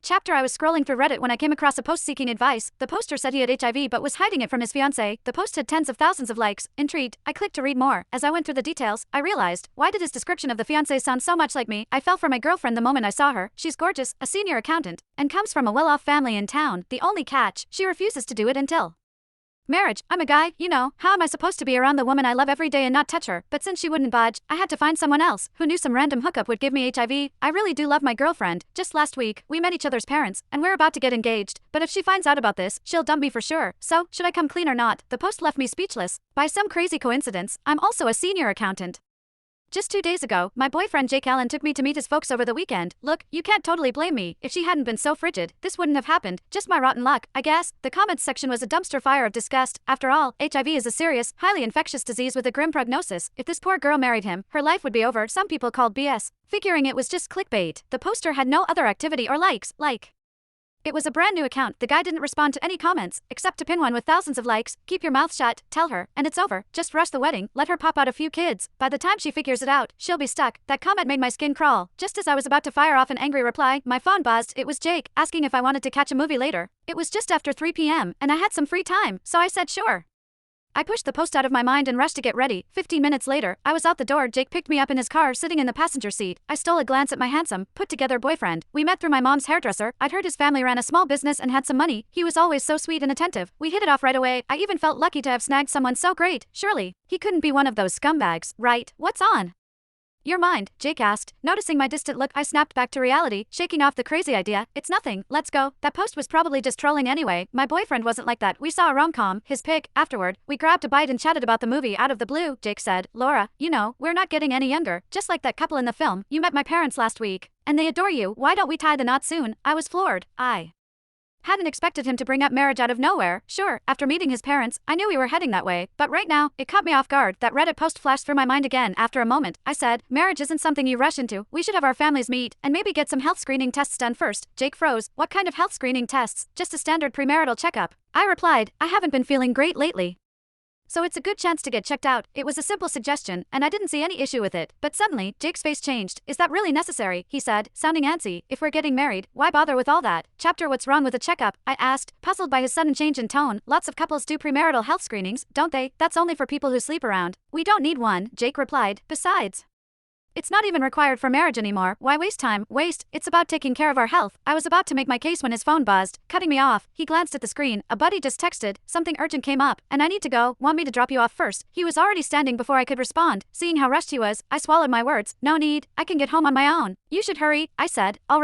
Chapter I was scrolling through Reddit when I came across a post seeking advice. The poster said he had HIV but was hiding it from his fiancée. The post had tens of thousands of likes. Intrigued, I clicked to read more. As I went through the details, I realized, why did his description of the fiancée sound so much like me? I fell for my girlfriend the moment I saw her. She's gorgeous, a senior accountant, and comes from a well-off family in town. The only catch, she refuses to do it until marriage. I'm a guy, you know, how am I supposed to be around the woman I love every day and not touch her? But since she wouldn't budge, I had to find someone else, who knew some random hookup would give me HIV. I really do love my girlfriend. Just last week, we met each other's parents, and we're about to get engaged. But if she finds out about this, she'll dump me for sure. So, should I come clean or not? The post left me speechless. By some crazy coincidence, I'm also a senior accountant. Just 2 days ago, my boyfriend Jake Allen took me to meet his folks over the weekend. Look, you can't totally blame me. If she hadn't been so frigid, this wouldn't have happened. Just my rotten luck, I guess. The comments section was a dumpster fire of disgust. After all, HIV is a serious, highly infectious disease with a grim prognosis. If this poor girl married him, her life would be over. Some people called BS, figuring it was just clickbait. The poster had no other activity or likes. It was a brand new account. The guy didn't respond to any comments, except to pin one with thousands of likes. Keep your mouth shut, tell her, and it's over. Just rush the wedding, let her pop out a few kids. By the time she figures it out, she'll be stuck. That comment made my skin crawl. Just as I was about to fire off an angry reply, my phone buzzed. It was Jake, asking if I wanted to catch a movie later. It was just after 3 p.m., and I had some free time, so I said sure. I pushed the post out of my mind and rushed to get ready. 15 minutes later, I was out the door. Jake picked me up in his car, sitting in the passenger seat. I stole a glance at my handsome, put-together boyfriend. We met through my mom's hairdresser. I'd heard his family ran a small business and had some money. He was always so sweet and attentive. We hit it off right away. I even felt lucky to have snagged someone so great. Surely, he couldn't be one of those scumbags, right? What's on your mind? Jake asked. Noticing my distant look, I snapped back to reality, shaking off the crazy idea. It's nothing, let's go. That post was probably just trolling anyway. My boyfriend wasn't like that. We saw a rom-com, his pic. Afterward, we grabbed a bite and chatted about the movie out of the blue. Jake said, Laura, you know, we're not getting any younger, just like that couple in the film. You met my parents last week, and they adore you. Why don't we tie the knot soon? I was floored. I hadn't expected him to bring up marriage out of nowhere. Sure, after meeting his parents, I knew we were heading that way, but right now, it caught me off guard. That Reddit post flashed through my mind again. After a moment, I said, marriage isn't something you rush into. We should have our families meet, and maybe get some health screening tests done first. Jake froze. What kind of health screening tests? Just a standard premarital checkup. I replied, I haven't been feeling great lately, so it's a good chance to get checked out. It was a simple suggestion, and I didn't see any issue with it. But suddenly, Jake's face changed. Is that really necessary? He said, sounding antsy. If we're getting married, why bother with all that? Chapter What's wrong with a checkup? I asked, puzzled by his sudden change in tone. Lots of couples do premarital health screenings, don't they? That's only for people who sleep around. We don't need one, Jake replied. Besides, it's not even required for marriage anymore. Why waste time? It's about taking care of our health. I was about to make my case when his phone buzzed, cutting me off. He glanced at the screen. A buddy just texted. Something urgent came up, and I need to go. Want me to drop you off first? He was already standing before I could respond. Seeing how rushed he was, I swallowed my words. No need. I can get home on my own. You should hurry, I said. All right.